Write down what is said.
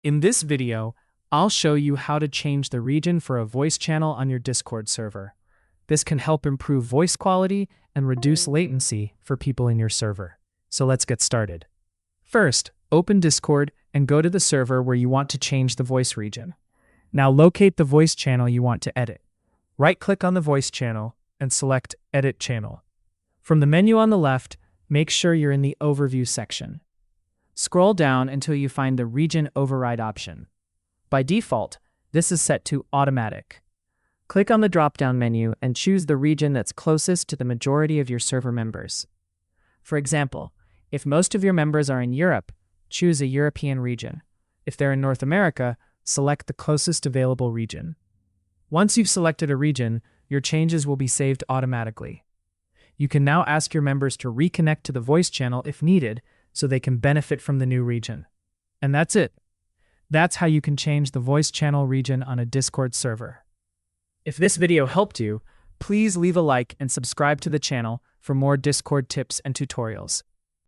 In this video, I'll show you how to change the region for a voice channel on your Discord server. This can help improve voice quality and reduce latency for people in your server. So let's get started. First, open Discord and go to the server where you want to change the voice region. Now locate the voice channel you want to edit. Right-click on the voice channel and select Edit Channel. From the menu on the left, make sure you're in the Overview section. Scroll down until you find the Region Override option. By default, this is set to Automatic. Click on the drop-down menu and choose the region that's closest to the majority of your server members. For example, if most of your members are in Europe, choose a European region. If they're in North America, select the closest available region. Once you've selected a region, your changes will be saved automatically. You can now ask your members to reconnect to the voice channel if needed, so they can benefit from the new region. And that's it. That's how you can change the voice channel region on a Discord server. If this video helped you, please leave a like and subscribe to the channel for more Discord tips and tutorials.